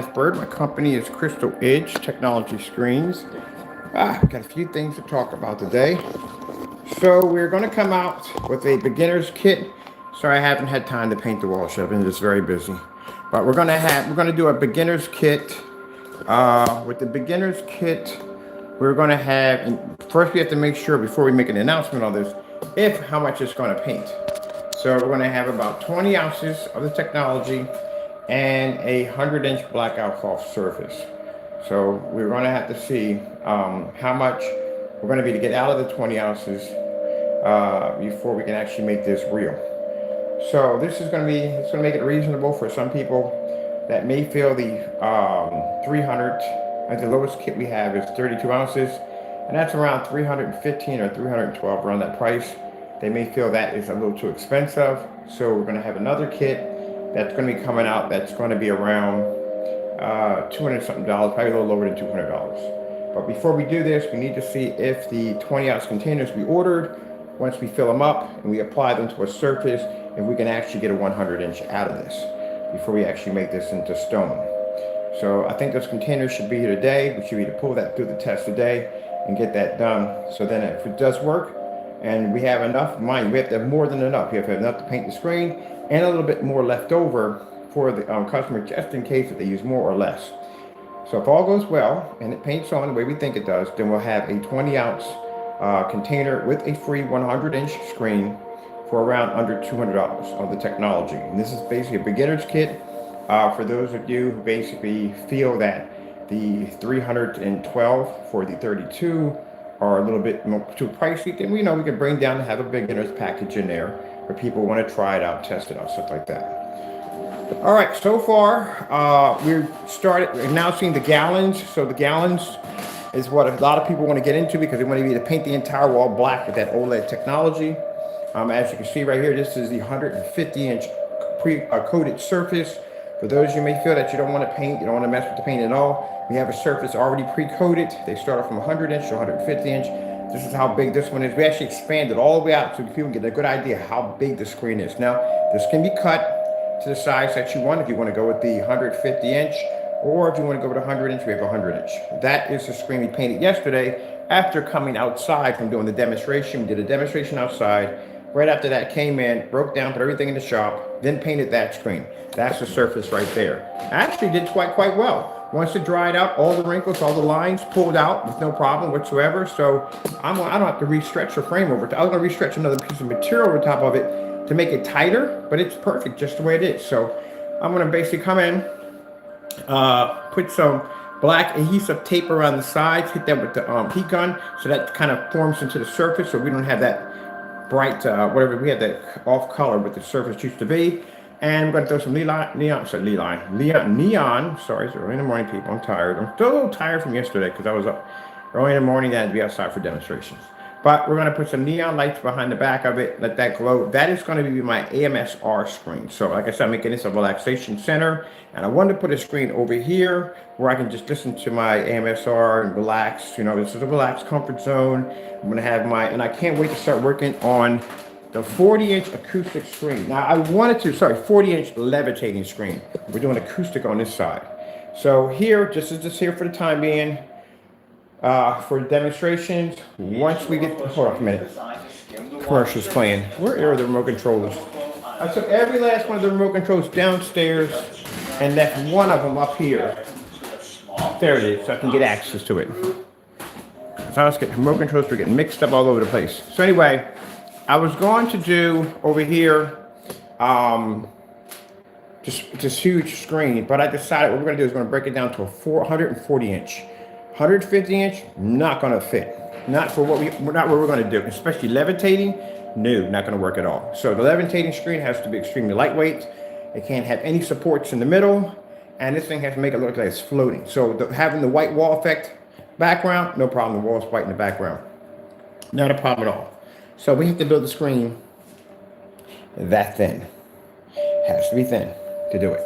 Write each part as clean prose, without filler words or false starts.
Bird. My company is Crystal Edge Technology Screens. Got a few things to talk about today. So we're going to come out with a beginner's kit. Sorry, I haven't had time to paint the walls. I've been just very busy. But we're going to do a beginner's kit. With the beginner's kit, we're going to have, and first we have to make sure before we make an announcement on this, how much it's going to paint. So we're going to have about 20 ounces of the technology and a 100-inch blackout cloth surface. So we're going to have to see how much we're going to be to get out of the 20 ounces before we can actually make this real. So this is going to it's going to make it reasonable for some people that may feel the 300. At the lowest kit we have is 32 ounces, and that's around 315 or 312 around that price. They may feel that is a little too expensive, so we're going to have another kit that's going to be coming out that's going to be around $200 something, probably a little lower than $200. But before we do this, we need to see if the 20 ounce containers we ordered, once we fill them up and we apply them to a surface, if we can actually get a 100-inch out of this before we actually make this into stone. So I think those containers should be here today. We should be able to pull that through the test today and get that done. So then if it does work and we have enough, mind, we have to have more than enough. We have to have enough to paint the screen and a little bit more left over for the customer, just in case that they use more or less. So if all goes well and it paints on the way we think it does, then we'll have a 20-ounce container with a free 100-inch screen for around under $200 of the technology. And this is basically a beginner's kit for those of you who basically feel that the 312 for the 32 are a little bit too pricey. Then we know we can bring down and have a beginner's package in there where people want to try it out, test it out, stuff like that. All right, so far we're now seeing the gallons. So the gallons is what a lot of people want to get into because they want to be able to paint the entire wall black with that OLED technology. As you can see right here, this is the 150-inch pre-coated surface. For those of you may feel that you don't want to paint, you don't want to mess with the paint at all, we have a surface already pre-coated. They start off from 100-inch to 150-inch. This is how big this one is. We actually expanded all the way out so people can get a good idea how big the screen is. Now, this can be cut to the size that you want. If you want to go with the 150-inch, or if you want to go with 100-inch, we have 100-inch. That is the screen we painted yesterday after coming outside from doing the demonstration. We did a demonstration outside. Right after that, came in, broke down, put everything in the shop, then painted that screen. That's the surface right there. Actually did quite well. Once it dried out, all the wrinkles, all the lines pulled out with no problem whatsoever. So I don't have to re-stretch the frame over. I was going to re-stretch another piece of material over top of it to make it tighter, but it's perfect just the way it is. So I'm going to basically come in, put some black adhesive tape around the sides, hit that with the heat gun, so that kind of forms into the surface, so we don't have that bright, whatever, we had that off color what the surface used to be. And we're going to throw some neon, sorry, it's early in the morning, people, I'm tired. I'm still a little tired from yesterday because I was up early in the morning, I had to be outside for demonstrations. But we're going to put some neon lights behind the back of it, let that glow. That is going to be my AMSR screen. So like I said, I'm making this a relaxation center. And I wanted to put a screen over here where I can just listen to my AMSR and relax. You know, this is a relaxed comfort zone. I'm going to have and I can't wait to start working on the 40-inch acoustic screen. Now I wanted to, 40-inch levitating screen. We're doing acoustic on this side. So here, just here for the time being, for demonstrations, once we get, hold on a minute, commercials playing. Where are the remote controllers? I took every last one of the remote controls downstairs and left one of them up here. There it is, so I can get access to it. So I was getting remote controls were getting mixed up all over the place. So anyway, I was going to do over here just this huge screen, but I decided what we're going to do is we're going to break it down to a 140-inch. 150-inch, not going to fit. Not what we're going to do, especially levitating. No, not going to work at all. So the levitating screen has to be extremely lightweight. It can't have any supports in the middle, and this thing has to make it look like it's floating. So having the white wall effect background, no problem. The wall's white in the background. Not a problem at all. So we have to build the screen that thin. Has to be thin to do it.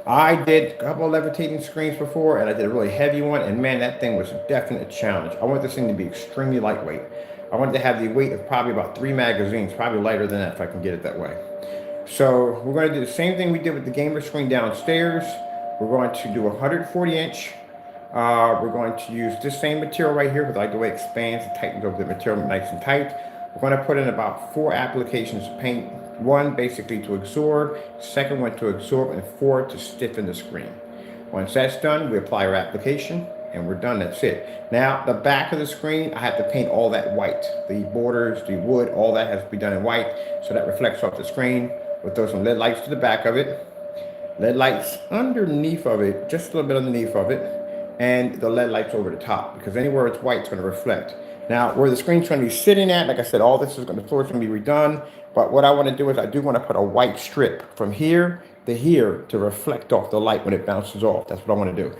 I did a couple of levitating screens before, and I did a really heavy one, and man, that thing was a definite challenge. I want this thing to be extremely lightweight. I wanted to have the weight of probably about 3 magazines, probably lighter than that if I can get it that way. So we're going to do the same thing we did with the gamer screen downstairs. We're going to do 140 inch. We're going to use this same material right here because I like the way it expands and tightens over the material nice and tight. We're going to put in about 4 applications of paint. 1 basically to absorb, second one to absorb, and 4 to stiffen the screen. Once that's done, we apply our application and we're done. That's it. Now, the back of the screen, I have to paint all that white. The borders, the wood, all that has to be done in white so that reflects off the screen. We'll throw some LED lights to the back of it. LED lights underneath of it, just a little bit underneath of it, and the LED lights over the top, because anywhere it's white, it's going to reflect. Now, where the screen's going to be sitting at, like I said, all this is going to, the floor is going to be redone, but what I want to do is I do want to put a white strip from here to here to reflect off the light when it bounces off. That's what I want to do.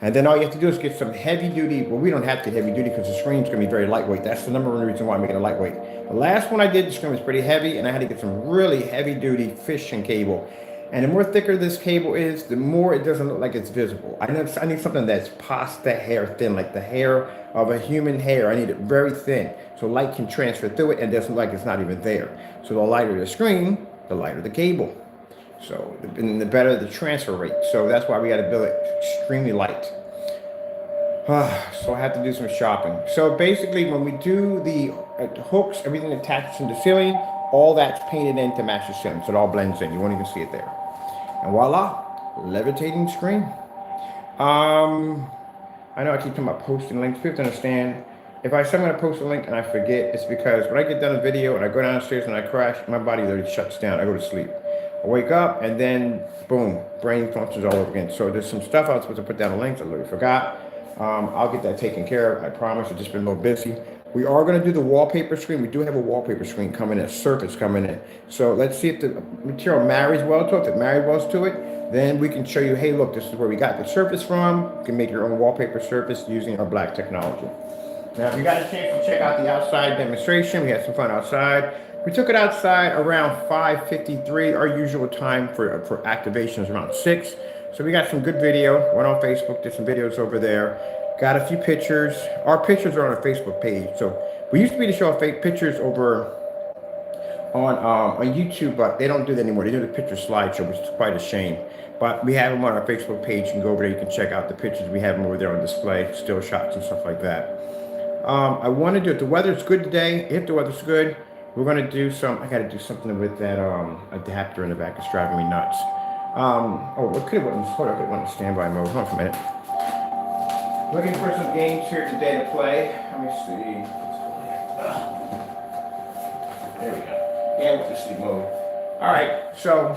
And then all you have to do is get some heavy duty, well, we don't have to heavy duty because the screen's going to be very lightweight. That's the number 1 reason why I'm making it lightweight. The last one I did, the screen was pretty heavy, and I had to get some really heavy duty fishing cable. And the more thicker this cable is, the more it doesn't look like it's visible. I need something that's pasta hair thin, like the hair of a human hair. I need it very thin so light can transfer through it and doesn't look like it's not even there. So the lighter the screen, the lighter the cable. So the better the transfer rate. So that's why we got to build it extremely light. So I have to do some shopping. So basically when we do the hooks, everything attaches in the ceiling, all that's painted in to match the ceiling. So it all blends in. You won't even see it there. And voila, levitating screen. I know I keep talking about posting links. People understand, if I say I'm going to post a link and I forget, it's because when I get done a video and I go downstairs and I crash, my body literally shuts down. I go to sleep. I wake up and then boom, brain functions all over again. So there's some stuff I was supposed to put down the links. I literally forgot. I'll get that taken care of. I promise. I've just been a little busy. We are going to do the wallpaper screen. We do have a wallpaper screen coming in, a surface coming in. So let's see if the material marries well to it. If it marries well to it, then we can show you, hey, look, this is where we got the surface from. You can make your own wallpaper surface using our black technology. Now, if you got a chance to check out the outside demonstration, we had some fun outside. We took it outside around 5:53. Our usual time for activation is around 6. So we got some good video. Went on Facebook, did some videos over there. Got a few pictures. Our pictures are on our Facebook page. So we used to be to show fake pictures over on YouTube, but they don't do that anymore. They do the picture slideshow, which is quite a shame. But we have them on our Facebook page. You can go over there. You can check out the pictures. We have them over there on display, still shots and stuff like that. I want to do it. The weather's good today. If the weather's good, we're going to do some. I got to do something with that adapter in the back. It's driving me nuts. What could have went to standby mode. Hold on for a minute. Looking for some games here today to play. Let me see. There we go. Yeah, with the sleep mode. All right, so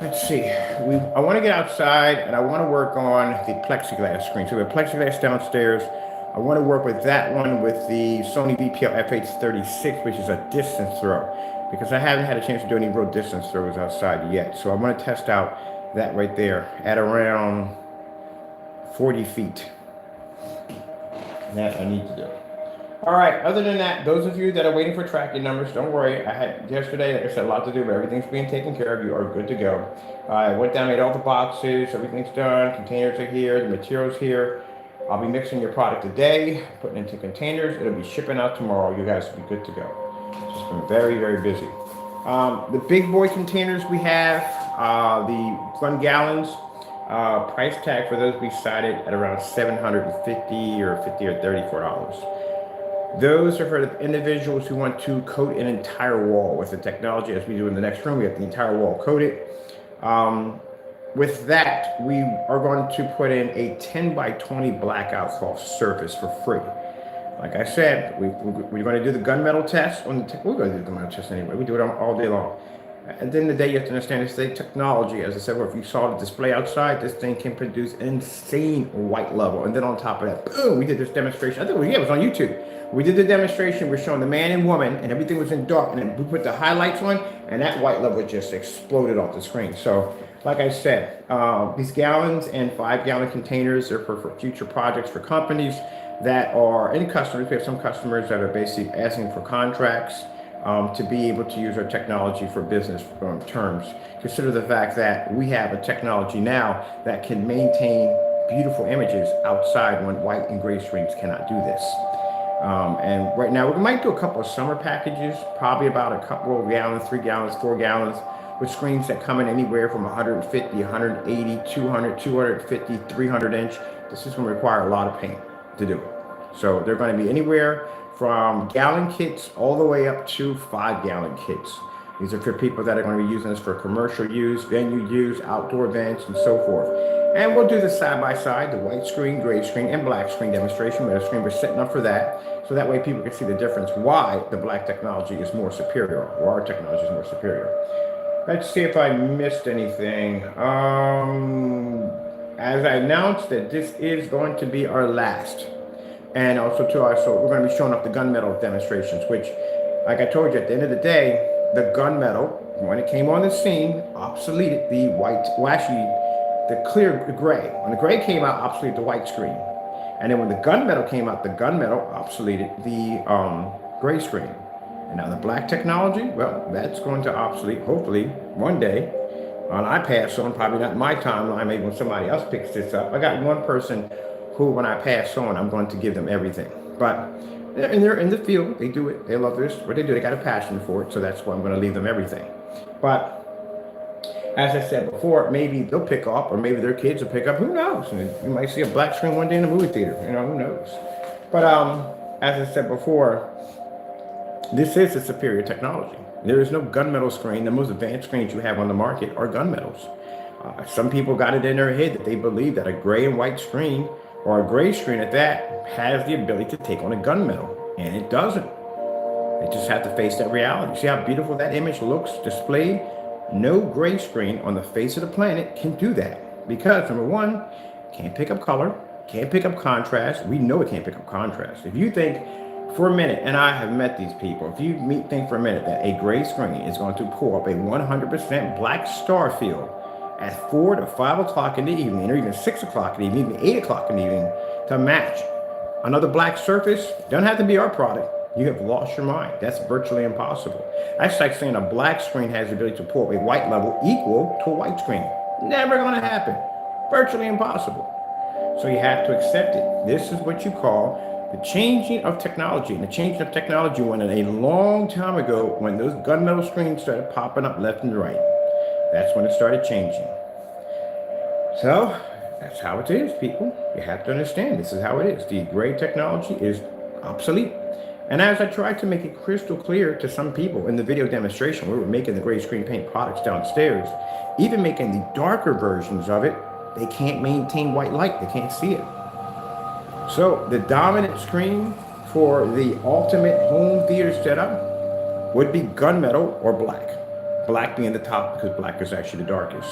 let's see. I want to get outside and I want to work on the plexiglass screen. So we have plexiglass downstairs. I want to work with that one with the Sony VPL FH36, which is a distance throw, because I haven't had a chance to do any real distance throws outside yet. So I'm going to test out that right there at around 40 feet. That I need to do. All right, other than that, those of you that are waiting for tracking numbers, don't worry. I had yesterday, like I said, a lot to do, but everything's being taken care of. You are good to go. I went down, made all the boxes, everything's done. Containers are here, the material's here. I'll be mixing your product today, putting it into containers. It'll be shipping out tomorrow. You guys will be good to go. It's just been very, very busy. The big boy containers we have, the 1 gallons, price tag for those we cited at around $750 or $50 or $34. Those are for the individuals who want to coat an entire wall with the technology, as we do in the next room. We have the entire wall coated. With that, we are going to put in a 10 by 20 blackout cloth surface for free. Like I said, we're going to do the gunmetal test on the. We're going to do the gunmetal test anyway. We do it all day long. At the end of the day, you have to understand it's the technology. As I said, well, if you saw the display outside, this thing can produce insane white level. And then on top of that, boom, we did this demonstration. I think it was on YouTube. We did the demonstration. We're showing the man and woman, and everything was in dark. And then we put the highlights on, and that white level just exploded off the screen. So, like I said, these gallons and 5-gallon containers are for future projects for companies that are any customers. We have some customers that are basically asking for contracts to be able to use our technology for business terms. Consider the fact that we have a technology now that can maintain beautiful images outside when white and gray screens cannot do this. And right now we might do a couple of summer packages, probably about a couple of gallons, 3 gallons, 4 gallons. with screens that come in anywhere from 150, 180, 200, 250, 300 inch. This is going to require a lot of paint to do it. So they're going to be anywhere from gallon kits all the way up to 5-gallon kits. These are for people that are going to be using this for commercial use, venue use, outdoor events, and so forth. And we'll do this side by side, the white screen, gray screen, and black screen demonstration. With a screen we're setting up for that, so that way people can see the difference, why the black technology is more superior, or our technology is more superior. Let's see if I missed anything. As I announced that this is going to be our last. And also we're going to be showing off the gunmetal demonstrations, which, like I told you, at the end of the day, the gunmetal, when it came on the scene, obsoleted the white, well actually, the gray. When the gray came out, obsoleted the white screen. And then when the gunmetal came out, the gunmetal obsoleted the gray screen. And now the black technology, well, that's going to obsolete, hopefully, one day. When I pass on, probably not my timeline, maybe when somebody else picks this up. I got one person who, when I pass on, I'm going to give them everything. But they're in the field, they do it, they love this, what they do, they got a passion for it, so that's why I'm going to leave them everything. But as I said before, maybe they'll pick up, or maybe their kids will pick up, who knows? And you might see a black screen one day in a movie theater, who knows? But as I said before, this is a superior technology. There is no gunmetal screen. The most advanced screens you have on the market are gunmetals. Some people got it in their head that they believe that a gray and white screen, or a gray screen at that, has the ability to take on a gunmetal, and it doesn't. They just have to face that reality. See how beautiful that image looks displayed? No gray screen on the face of the planet can do that, because number one, can't pick up color, can't pick up contrast. We know it can't pick up contrast. If you think for a minute, and I have met these people, if you think for a minute that a gray screen is going to pull up a 100% black star field at 4 to 5 o'clock in the evening, or even 6 o'clock in the evening, even 8 o'clock in the evening, to match another black surface, doesn't have to be our product, you have lost your mind. That's virtually impossible. That's like saying a black screen has the ability to pull up a white level equal to a white screen. Never going to happen. Virtually impossible. So you have to accept it. This is what you call the changing of technology. And the changing of technology went in a long time ago, when those gunmetal screens started popping up left and right. That's when it started changing. So that's how it is, people. You have to understand, this is how it is. The gray technology is obsolete. And as I tried to make it crystal clear to some people in the video demonstration, we were making the gray screen paint products downstairs, even making the darker versions of it, they can't maintain white light. They can't see it. So the dominant screen for the ultimate home theater setup would be gunmetal or black. Black being the top, because black is actually the darkest.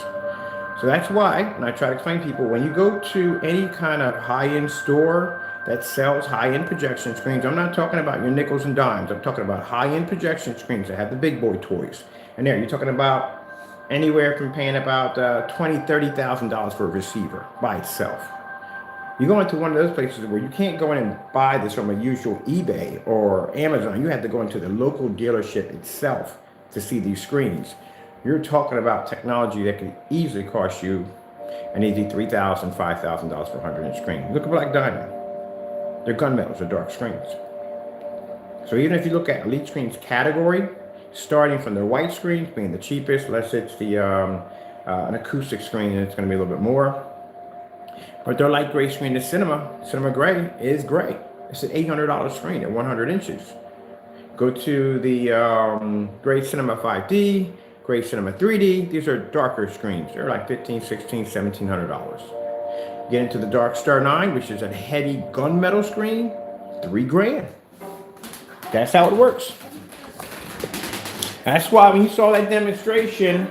So that's why, and I try to explain to people, when you go to any kind of high-end store that sells high-end projection screens, I'm not talking about your nickels and dimes. I'm talking about high-end projection screens that have the big boy toys. And there, you're talking about anywhere from paying about $20,000, $30,000 for a receiver by itself. You go into one of those places where you can't go in and buy this from a usual eBay or Amazon. You have to go into the local dealership itself to see these screens. You're talking about technology that could easily cost you an easy $3,000, $5,000 for a 100-inch screen. Look at Black Diamond. They're gunmetals, they're dark screens. So even if you look at Elite Screens category, starting from their white screens being the cheapest, unless it's the an acoustic screen, and it's going to be a little bit more. But their light gray screen, the Cinema Gray, is gray. It's an $800 screen at 100 inches. Go to the Gray Cinema 5D, Gray Cinema 3D. These are darker screens. They're like $1,500, $1,600, $1,700. Get into the Dark Star 9, which is a heavy gunmetal screen, $3,000. That's how it works. That's why when you saw that demonstration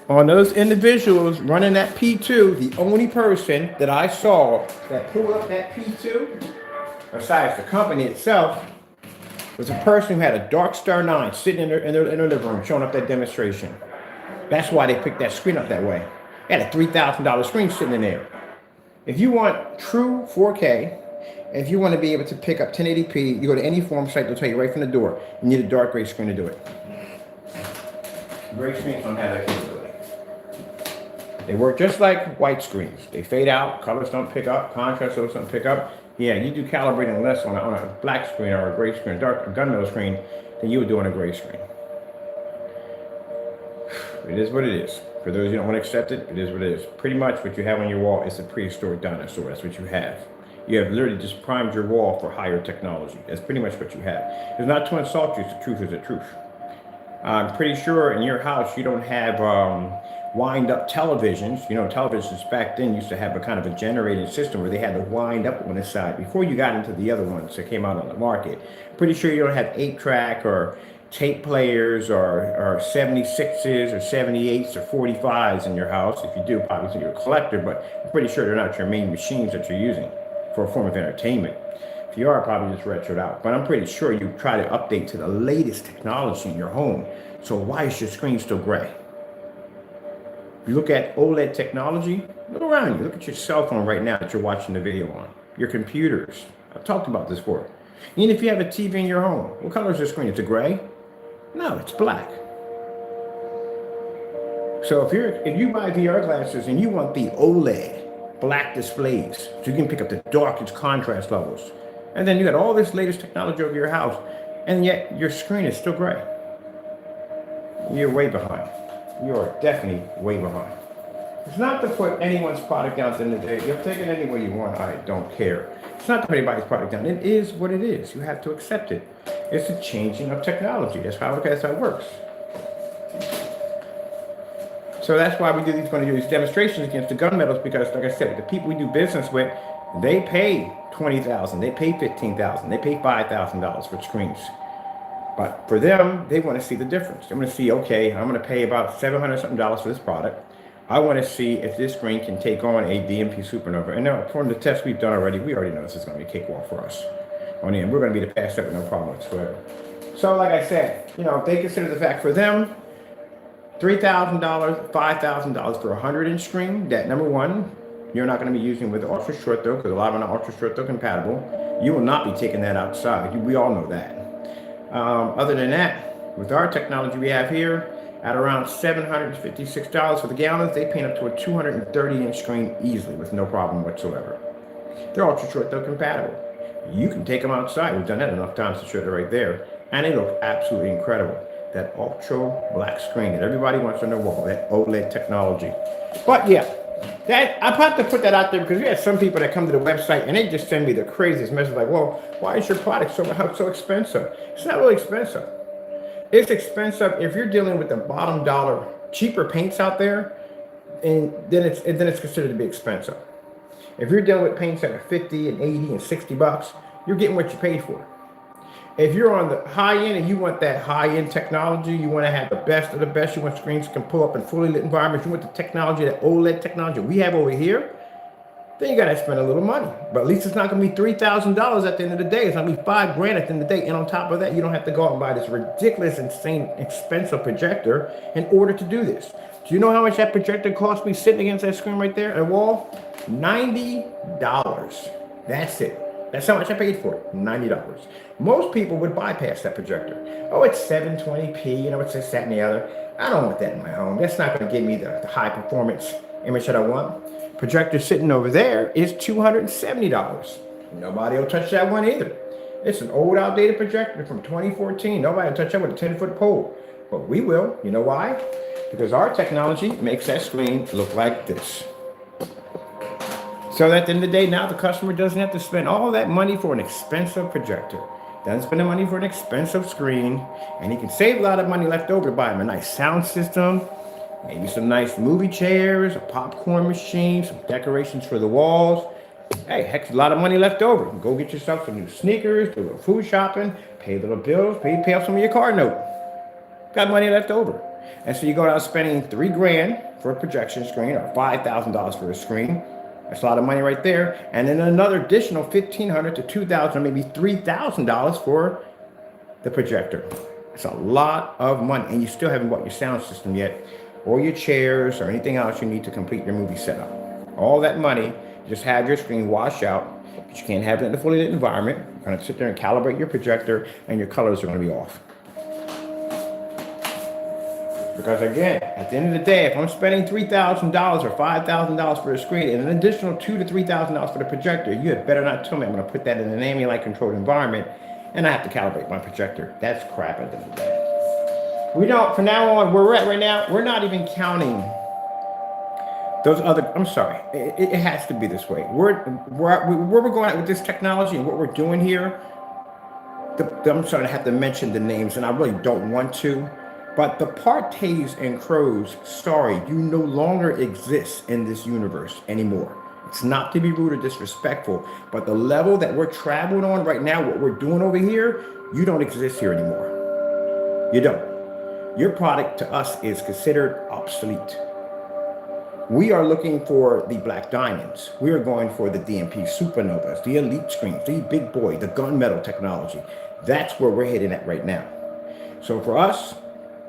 on those individuals running that P2, the only person that I saw that pulled up that P2, besides the company itself, was a person who had a Dark Star 9 sitting in their living room showing up that demonstration. That's why they picked that screen up that way. They had a $3,000 screen sitting in there. If you want true 4K, if you want to be able to pick up 1080p, you go to any forum site, they'll tell you right from the door, you need a dark gray screen to do it. Gray screens don't have that capability. They work just like white screens. They fade out, colors don't pick up, contrast levels don't pick up. Yeah, you do calibrating less on a black screen or a gray screen, a gunmetal screen, than you would do on a gray screen. It is what it is. For those who don't want to accept it, it is what it is. Pretty much what you have on your wall is a prehistoric dinosaur. That's what you have. You have literally just primed your wall for higher technology. That's pretty much what you have. It's not to insult you, the truth is the truth. I'm pretty sure in your house you don't have wind-up televisions. You know, televisions back then used to have a kind of a generating system where they had to wind up on the side before you got into the other ones that came out on the market. Pretty sure you don't have 8-track or tape players or 76s or 78s or 45s in your house. If you do, probably you're a collector, but I'm pretty sure they're not your main machines that you're using for a form of entertainment. If you are, probably just retroed out. But I'm pretty sure you try to update to the latest technology in your home. So why is your screen still gray? If you look at OLED technology, look around you. Look at your cell phone right now that you're watching the video on. Your computers. I've talked about this before. Even if you have a TV in your home, what color is the screen? Is it gray? No, it's black. So if you buy VR glasses and you want the OLED black displays, so you can pick up the darkest contrast levels, and then you got all this latest technology over your house, and yet your screen is still gray, you're way behind. You are definitely way behind. It's not to put anyone's product down at the end of the day. You'll take it any way you want. I don't care. It's not to put anybody's product down. It is what it is. You have to accept it. It's a changing of technology. That's how it works. So that's why we're going to do these demonstrations against the gunmetals, because, like I said, the people we do business with, they pay $20,000, they pay $15,000, they pay $5,000 for screens. But for them, they want to see the difference. They want to see, okay, I'm going to pay about $700 something for this product. I want to see if this screen can take on a DMP supernova. And now, from the tests we've done already, we already know this is going to be a cakewalk for us. On the end, we're going to be the fast step with no problem whatsoever. So, like I said, you know, they consider the fact for them, $3,000, $5,000 for a 100-inch screen. That, number one, you're not going to be using with the ultra short though, because a lot of them are ultra short though compatible. You will not be taking that outside. We all know that. Other than that, with our technology we have here, at around $756 for the gallons, they paint up to a 230-inch screen easily with no problem whatsoever. They're ultra short though compatible. You can take them outside. We've done that enough times to show it right there, and they look absolutely incredible. That ultra black screen that everybody wants on their wall, that OLED technology. But yeah, I have to put that out there because we have some people that come to the website and they just send me the craziest message like, well, why is your product so expensive? It's not really expensive. It's expensive if you're dealing with the bottom dollar, cheaper paints out there, and then it's considered to be expensive. If you're dealing with paints that are 50 and 80 and 60 bucks, you're getting what you paid for. If you're on the high end and you want that high end technology, you want to have the best of the best, you want screens that can pull up in fully lit environments, you want the technology, that OLED technology we have over here, then you got to spend a little money. But at least it's not going to be $3,000 at the end of the day. It's going to be $5,000 at the end of the day. And on top of that, you don't have to go out and buy this ridiculous, insane, expensive projector in order to do this. Do you know how much that projector cost me sitting against that screen right there at a wall? $90. That's it. That's how much I paid for it, $90. Most people would bypass that projector. Oh, it's 720p, you know, it's this, that, and the other. I don't want that in my home. That's not going to give me the high performance image that I want. Projector sitting over there is $270. Nobody will touch that one either. It's an old outdated projector from 2014. Nobody will touch that with a 10-foot pole. But we will. You know why? Because our technology makes that screen look like this. So at the end of the day, now the customer doesn't have to spend all that money for an expensive projector. Doesn't spend the money for an expensive screen, and he can save a lot of money left over to buy him a nice sound system, maybe some nice movie chairs, a popcorn machine, some decorations for the walls. Hey, heck, a lot of money left over. Go get yourself some new sneakers, do a little food shopping, pay little bills, pay off some of your car note. Got money left over. And so you go out spending $3,000 for a projection screen or $5,000 for a screen. That's a lot of money right there. And then another additional $1,500 to $2,000, maybe $3,000 for the projector. It's a lot of money. And you still haven't bought your sound system yet, or your chairs, or anything else you need to complete your movie setup. All that money, just have your screen wash out, but you can't have it in a fully lit environment. You're going to sit there and calibrate your projector, and your colors are going to be off. Because again, at the end of the day, if I'm spending $3,000 or $5,000 for a screen and an additional $2,000 to $3,000 for the projector, you had better not tell me I'm going to put that in an ambient light controlled environment and I have to calibrate my projector. That's crap at the end of the day. We don't, from now on, where we're at right now, we're not even counting those other, I'm sorry, it has to be this way. Where we're going at with this technology and what we're doing here, I'm sorry to have to mention the names, and I really don't want to, but the Partays and Crows, sorry, you no longer exist in this universe anymore. It's not to be rude or disrespectful, but the level that we're traveling on right now, what we're doing over here, you don't exist here anymore. You don't. Your product to us is considered obsolete. We are looking for the black diamonds. We are going for the DMP supernovas, the elite screens, the big boy, the gunmetal technology. That's where we're heading at right now. So for us,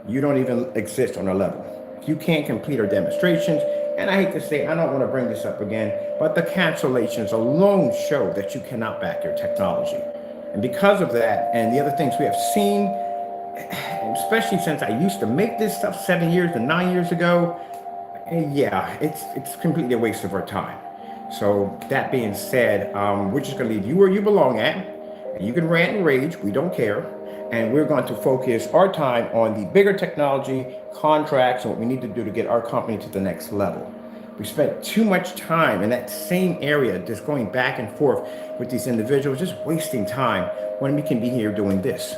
you don't even exist on our level. You can't complete our demonstrations. And I hate to say, I don't want to bring this up again, but the cancellations alone show that you cannot back your technology. And because of that, and the other things we have seen, especially since I used to make this stuff 7 years to 9 years ago, yeah, it's completely a waste of our time. So that being said, we're just going to leave you where you belong at. And you can rant and rage. We don't care. And we're going to focus our time on the bigger technology, contracts, and what we need to do to get our company to the next level. We spent too much time in that same area, just going back and forth with these individuals, just wasting time when we can be here doing this.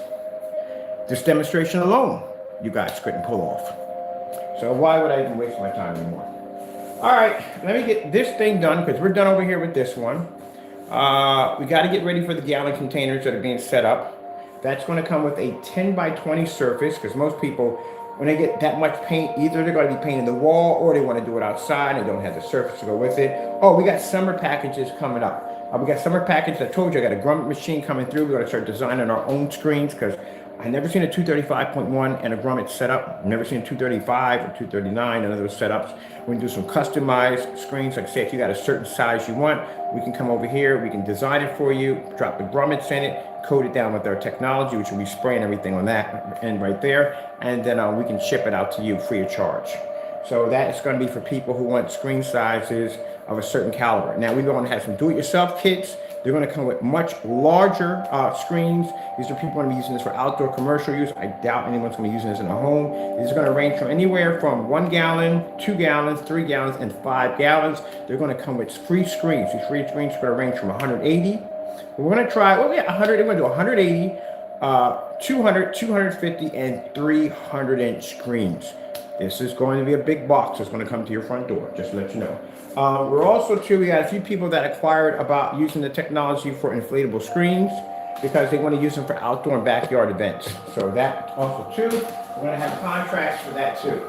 This demonstration alone, you guys couldn't pull off. So why would I even waste my time anymore? All right, let me get this thing done because we're done over here with this one. We got to get ready for the gallon containers that are being set up. That's going to come with a 10 by 20 surface because most people, when they get that much paint, either they're going to be painting the wall or they want to do it outside and don't have the surface to go with it. Oh, we got summer packages coming up. We got summer packages. I told you I got a grommet machine coming through. We're going to start designing our own screens because I've never seen a 235.1 and a grommet setup. I've never seen a 235 or 239, none of those setups. We're going to do some customized screens. Like say, if you got a certain size you want, we can come over here. We can design it for you, drop the grommets in it, coat it down with our technology, which will be spraying everything on that end right there. And then we can ship it out to you free of charge. So that is going to be for people who want screen sizes of a certain caliber. Now we're going to have some do-it-yourself kits. They're going to come with much larger screens. These are people going to be using this for outdoor commercial use. I doubt anyone's going to be using this in a home. These are going to range from anywhere from 1 gallon, 2 gallons, 3 gallons, and 5 gallons. They're going to come with free screens. These free screens are going to range from 180. We're going to try, 100. We're going to do 180, 200, 250, and 300-inch screens. This is going to be a big box that's going to come to your front door, just to let you know. We're also, too, we got a few people that inquired about using the technology for inflatable screens because they want to use them for outdoor and backyard events. So that also, too, we're going to have contracts for that, too.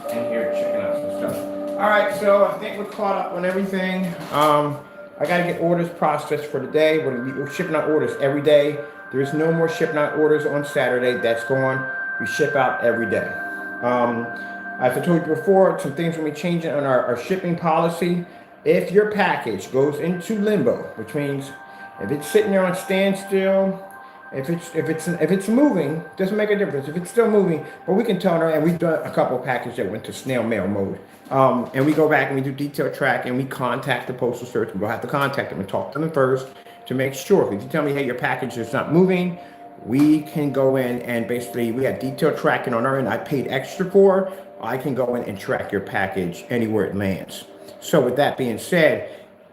And here, checking out some stuff. All right, so I think we're caught up on everything. I got to get orders processed for today. We're shipping out orders every day. There's no more shipping out orders on Saturday. That's gone. We ship out every day. As I told you before, some things will be changing on our shipping policy. If your package goes into limbo, which means if it's sitting there on standstill, if it's moving, doesn't make a difference. If it's still moving, but we can tell her, and we've done a couple of packages that went to snail mail mode. And we go back and we do detailed tracking. We contact the postal service. We'll have to contact them and talk to them first to make sure. If you tell me, hey, your package is not moving, we can go in and basically, we have detailed tracking on our end. I paid extra for. I can go in and track your package anywhere it lands. So with that being said,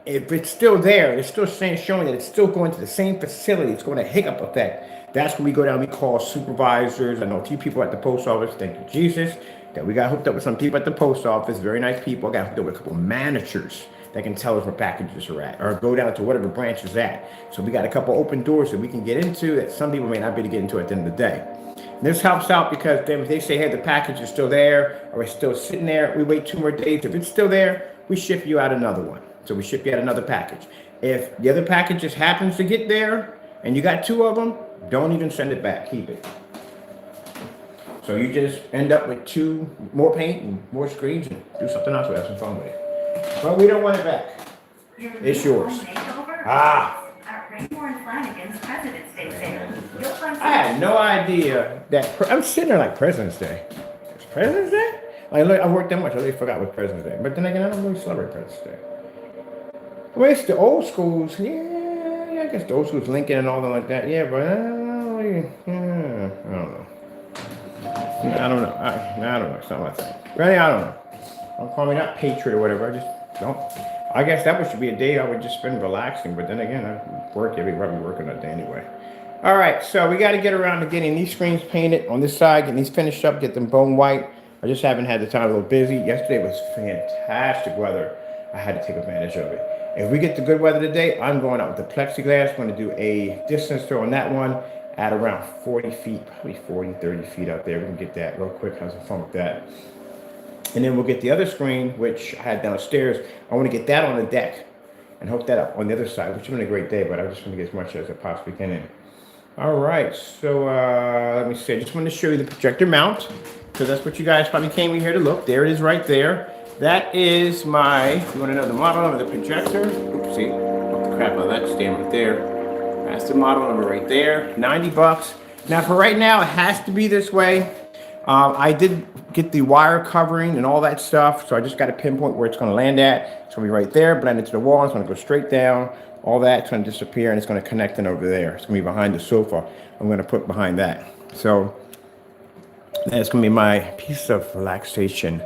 if it's still there, it's still showing that it's still going to the same facility, it's going to hiccup effect. That's when we go down, we call supervisors. I know a few people at the post office, thank you, Jesus, that we got hooked up with some people at the post office, very nice people. I got hooked up with a couple of managers that can tell us where packages are at, or go down to whatever branch is at. So we got a couple open doors that we can get into that some people may not be able to get into at the end of the day. And this helps out because then if they say, hey, the package is still there, or it's still sitting there, we wait 2 more days. If it's still there, we ship you out another one. So we ship you out another package. If the other package just happens to get there, and you got 2 of them, don't even send it back, keep it. So you just end up with 2 more paint and more screens and do something else with it, have some fun with it. But we don't want it back. It's yours. I had no idea that, I'm sitting there like President's Day. It's President's Day? Like, look, I worked that much, I really forgot what President's Day. But then again, I don't really celebrate President's Day. Well, it's the old schools, yeah, I guess the old schools, Lincoln and all that like that, yeah, but I don't really, I don't know. I don't know. I don't know. It's not my thing. Really, I don't know. Don't call me not patriot or whatever. I just don't. I guess that should be a day I would just spend relaxing. But then again, I work every probably working that day anyway. All right, so we got to get around to getting these screens painted on this side, getting these finished up, get them bone white. I just haven't had the time. A little busy. Yesterday was fantastic weather. I had to take advantage of it. If we get the good weather today, I'm going out with the plexiglass. I'm going to do a distance throw on that one at around 40 feet, probably 40, 30 feet out there. We can get that real quick. Have some fun with that. And then we'll get the other screen, which I had downstairs. I want to get that on the deck and hook that up on the other side, which has been a great day, but I just want to get as much as I possibly can in. All right, so let me see. I just want to show you the projector mount, because that's what you guys probably came in here to look. There it is right there. That is my, you want to know the model number of the projector? Oopsie, what the crap on that stand right there. That's the model number right there, 90 bucks. Now for right now, it has to be this way. I did get the wire covering and all that stuff, so I just got to pinpoint where it's going to land at. It's going to be right there, blend into the wall. It's going to go straight down. All that's going to disappear, and it's going to connect in over there. It's going to be behind the sofa. I'm going to put behind that. So that's going to be my piece of relaxation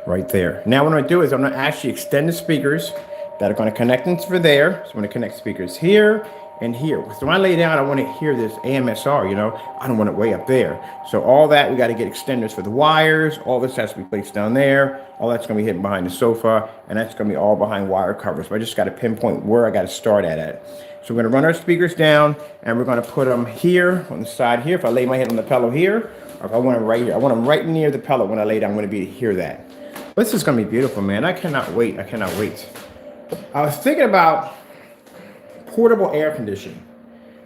right there. Now what I'm going to do is I'm going to actually extend the speakers that are going to connect into there. So I'm going to connect speakers here and here. So when I lay down, I want to hear this AMSR, you know. I don't want it way up there. So all that, we got to get extenders for the wires. All this has to be placed down there. All that's going to be hidden behind the sofa, and that's going to be all behind wire covers. But I just got to pinpoint where I got to start at. So we're going to run our speakers down, and we're going to put them here on the side here. If I lay my head on the pillow here, or if I want them right here, I want them right near the pillow when I lay down. I'm going to be able to hear that. This is going to be beautiful, man. I cannot wait. I cannot wait. I was thinking about portable air conditioning,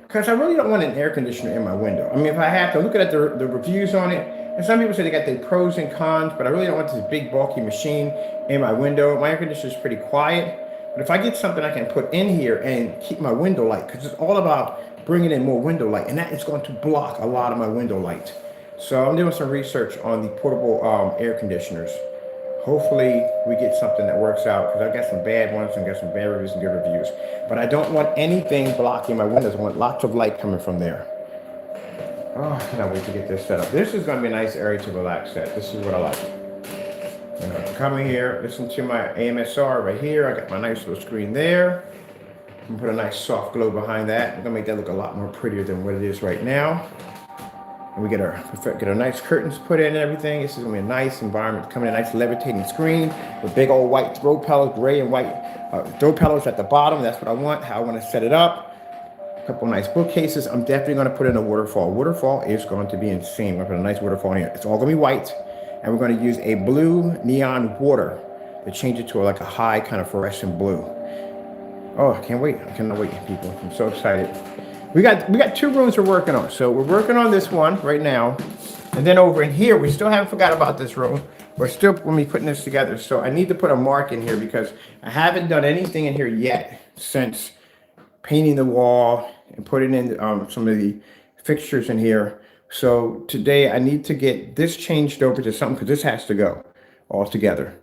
because I really don't want an air conditioner in my window. I mean, if I have to look at the reviews on it, and some people say they got the pros and cons, but I really don't want this big bulky machine in my window. My air conditioner is pretty quiet, but if I get something I can put in here and keep my window light, because it's all about bringing in more window light, and that is going to block a lot of my window light. So I'm doing some research on the portable air conditioners. Hopefully we get something that works out, because I've got some bad ones and got some bad reviews and good reviews. But I don't want anything blocking my windows. I want lots of light coming from there. Oh, I cannot wait to get this set up. This is going to be a nice area to relax at. This is what I like. You know, come in here, listen to my AMSR right here. I got my nice little screen there. I'm going to put a nice soft glow behind that. I'm going to make that look a lot more prettier than what it is right now. And we get our nice curtains put in and everything. This is going to be a nice environment. Coming in a nice levitating screen with big old white throw pillows, gray and white throw pillows at the bottom. That's what I want, how I want to set it up. A couple nice bookcases. I'm definitely going to put in a waterfall. Waterfall is going to be insane. I'm going to put a nice waterfall in here. It's all going to be white. And we're going to use a blue neon water to change it to like a high kind of fluorescent blue. Oh, I can't wait. I cannot wait, people. I'm so excited. We got two rooms we're working on. So we're working on this one right now. And then over in here, we still haven't forgot about this room. We're still going to be putting this together. So I need to put a mark in here, because I haven't done anything in here yet since painting the wall and putting in some of the fixtures in here. So today I need to get this changed over to something, because this has to go all together.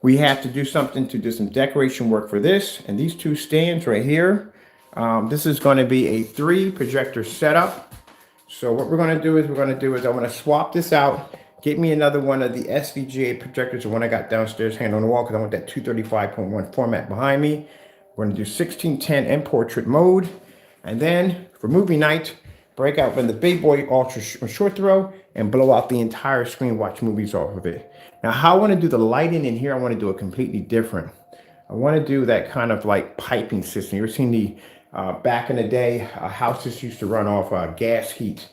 We have to do something to do some decoration work for this. And these two stands right here. This is going to be a 3 projector setup. So what we're going to do is I'm going to swap this out, get me another one of the SVGA projectors, the one I got downstairs hanging on the wall, because I want that 235.1 format behind me. We're going to do 1610 in portrait mode. And then for movie night, break out in the big boy ultra short throw and blow out the entire screen, watch movies off of it. Now how I want to do the lighting in here, I want to do it completely different. I want to do that kind of like piping system. You ever seen the back in the day, houses used to run off gas heat,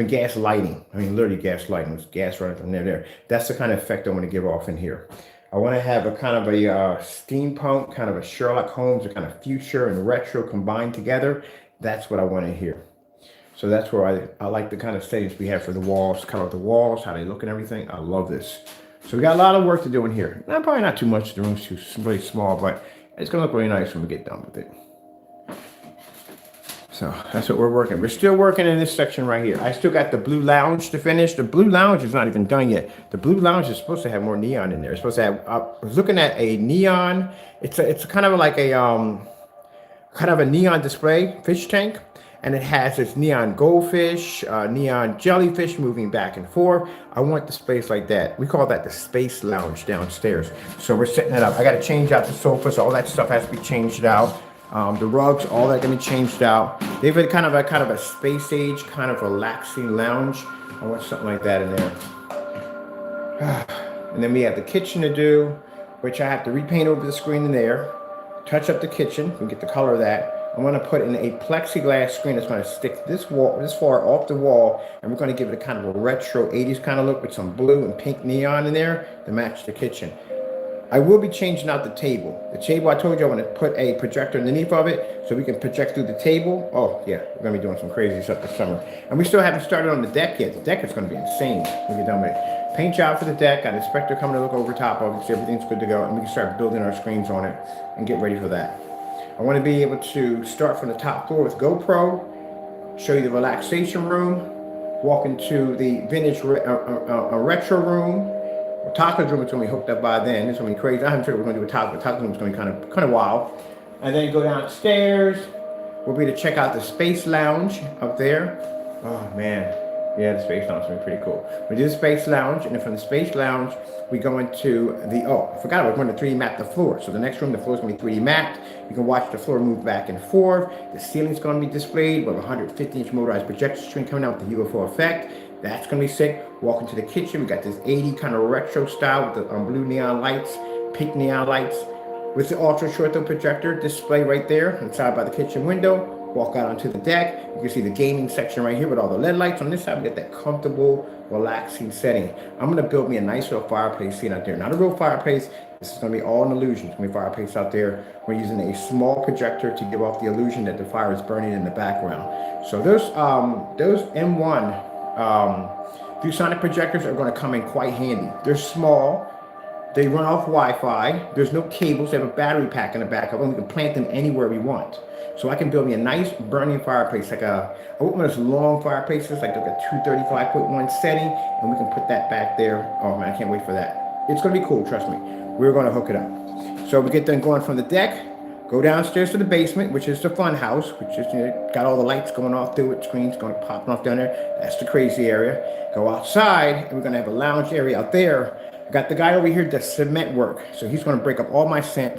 gas lighting. I mean, literally gas lighting, was gas running from there. That's the kind of effect I want to give off in here. I want to have a kind of a steampunk, kind of a Sherlock Holmes, a kind of future and retro combined together. That's what I want to hear. So that's where I like the kind of settings we have for the walls, color of the walls, how they look and everything. I love this. So we got a lot of work to do in here. Probably not too much. The room's really small, but it's going to look really nice when we get done with it. So that's what we're working. We're still working in this section right here. I still got the blue lounge to finish. The blue lounge is not even done yet. The blue lounge is supposed to have more neon in there. It's supposed to have, I was looking at a neon, it's kind of like a, kind of a neon display fish tank. and it has this neon goldfish, neon jellyfish moving back and forth. I want the space like that. We call that the space lounge downstairs. So we're setting it up. I got to change out the sofas. All that stuff has to be changed out. The rugs, all that gonna be changed out. They've had kind of a space age, kind of relaxing lounge. I want something like that in there. And then we have the kitchen to do, which I have to repaint over the screen in there, touch up the kitchen, we get the color of that. I'm gonna put in a plexiglass screen that's gonna stick this far off the wall, and we're gonna give it a kind of a retro 80s kind of look with some blue and pink neon in there to match the kitchen. I will be changing out the table. The table, I told you I want to put a projector underneath of it so we can project through the table. Oh yeah, we're gonna be doing some crazy stuff this summer. And we still haven't started on the deck yet. The deck is gonna be insane when we get done with it. Paint job for the deck, got an inspector coming to look over top of it, see everything's good to go, and we can start building our screens on it and get ready for that. I want to be able to start from the top floor with GoPro, show you the relaxation room, walk into the vintage retro room. Taco's room is going to be hooked up by then. It's going to be crazy. I haven't figured what we're going to do with Taco. Taco's room is going to be kind of wild. And then go downstairs. We'll be able to check out the Space Lounge up there. Oh, man. Yeah, the Space Lounge is going to be pretty cool. We do the Space Lounge, and then from the Space Lounge, we go into the, I forgot we're going to 3D map the floor. So the next room, the floor is going to be 3D mapped. You can watch the floor move back and forth. The ceiling's going to be displayed with a 150-inch motorized projector screen coming out with the UFO effect. That's gonna be sick. Walk into the kitchen. We got this 80 kind of retro style with the blue neon lights, pink neon lights, with the ultra short throw projector display right there inside by the kitchen window. Walk out onto the deck. You can see the gaming section right here with all the LED lights. On this side, we get that comfortable, relaxing setting. I'm gonna build me a nice little fireplace scene out there. Not a real fireplace. This is gonna be all an illusion. It's gonna be a fireplace out there. We're using a small projector to give off the illusion that the fire is burning in the background. So those M1 ViewSonic projectors are going to come in quite handy. They're small, they run off Wi-Fi, there's no cables, they have a battery pack in the back of them. We can plant them anywhere we want. So I can build me a nice burning fireplace, like I want one of those long fireplaces, like a 235-foot setting, and we can put that back there. Oh man, I can't wait for that. It's going to be cool, trust me. We're going to hook it up. So we get them going from the deck, go downstairs to the basement, which is the fun house, which is, got all the lights going off through it, screens going popping off down there. That's the crazy area. Go outside, and we're gonna have a lounge area out there. I got the guy over here does cement work, so he's gonna break up all my cement,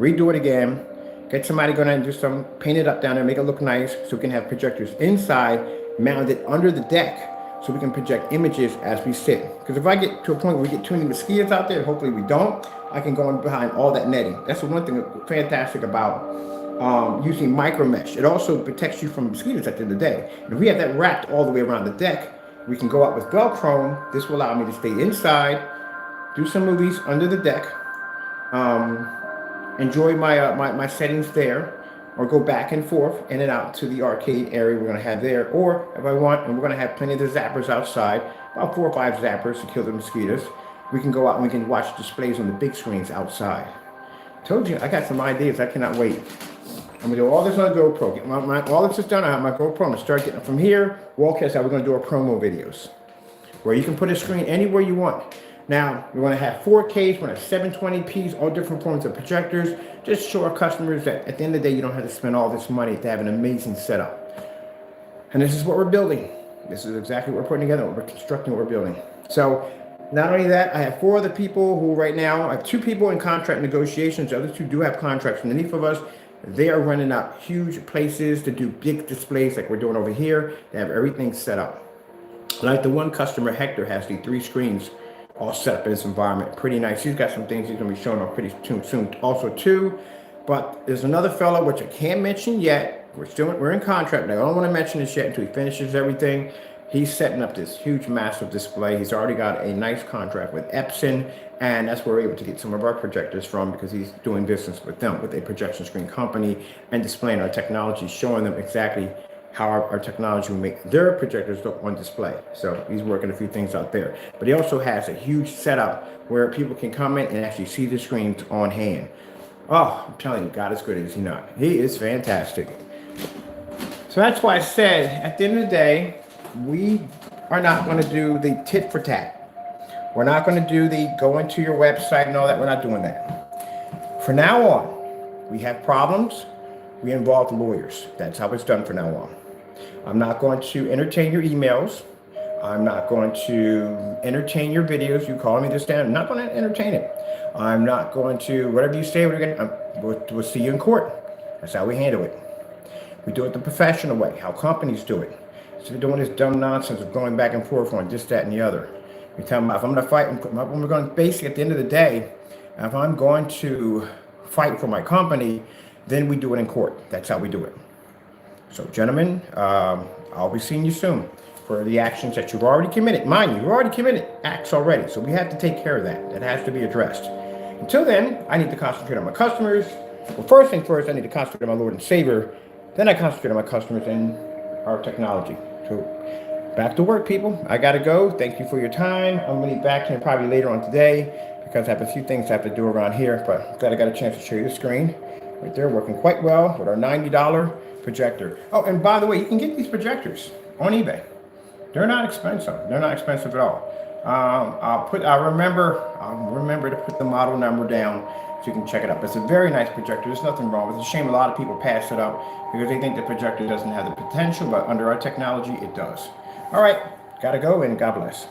redo it again, get somebody going to do some, paint it up down there, make it look nice, so we can have projectors inside, mounted under the deck, so we can project images as we sit. Because if I get to a point where we get too many mosquitoes out there, hopefully we don't, I can go in behind all that netting. That's the one thing that's fantastic about using micro mesh. It also protects you from mosquitoes at the end of the day. And if we have that wrapped all the way around the deck, we can go out with Velcro. This will allow me to stay inside, do some movies under the deck, enjoy my settings there, or go back and forth in and out to the arcade area we're going to have there. Or if I want, and we're going to have plenty of the zappers outside, about 4 or 5 zappers to kill the mosquitoes. We can go out and we can watch displays on the big screens outside. Told you, I got some ideas. I cannot wait. I'm gonna do all this on a GoPro. Get all this is done. I have my GoPro. I'm gonna start getting from here. Wallcast out. We're gonna do our promo videos, where you can put a screen anywhere you want. Now we're gonna have 4Ks. We're gonna have 720p's, all different forms of projectors. Just show our customers that at the end of the day, you don't have to spend all this money to have an amazing setup. And this is what we're building. This is exactly what we're putting together. What we're constructing. What we're building. So. Not only that, I have 4 other people who right now, I have 2 people in contract negotiations. The other 2 do have contracts underneath of us. They are running out huge places to do big displays like we're doing over here. They have everything set up. Like the one customer, Hector, has the 3 screens all set up in this environment. Pretty nice. He's got some things he's going to be showing off pretty soon also too. But there's another fellow, which I can't mention yet. We're in contract. I don't want to mention this yet until he finishes everything. He's setting up this huge, massive display. He's already got a nice contract with Epson, and that's where we're able to get some of our projectors from because he's doing business with them, with a projection screen company, and displaying our technology, showing them exactly how our technology will make their projectors look on display. So he's working a few things out there. But he also has a huge setup where people can come in and actually see the screens on hand. Oh, I'm telling you, God is good, is he not? He is fantastic. So that's why I said, at the end of the day, we are not going to do the tit for tat. We're not going to do the go into your website and all that. We're not doing that. From now on, we have problems, we involve lawyers. That's how it's done from now on. I'm not going to entertain your emails. I'm not going to entertain your videos. You calling me this day, I'm not going to entertain it. I'm not going to, whatever you say, we'll see you in court. That's how we handle it. We do it the professional way, how companies do it. So we're doing this dumb nonsense of going back and forth on this, that, and the other. We tell them if I'm going to fight, we're going to basically at the end of the day, if I'm going to fight for my company, then we do it in court. That's how we do it. So, gentlemen, I'll be seeing you soon for the actions that you've already committed. Mind you, you've already committed acts already, so we have to take care of that. That has to be addressed. Until then, I need to concentrate on my customers. Well, first thing first, I need to concentrate on my Lord and Savior. Then I concentrate on my customers and our technology. So, back to work, people. I got to go. Thank you for your time. I'm going to be back here probably later on today because I have a few things I have to do around here, but I'm glad I got a chance to show you the screen. Right there, working quite well with our $90 projector. Oh, and by the way, you can get these projectors on eBay. They're not expensive. They're not expensive at all. I'll remember to put the model number down so you can check it up. It's a very nice projector. There's nothing wrong with it. It's a shame a lot of people pass it up because they think the projector doesn't have the potential, but under our technology, it does. All right, gotta go and God bless.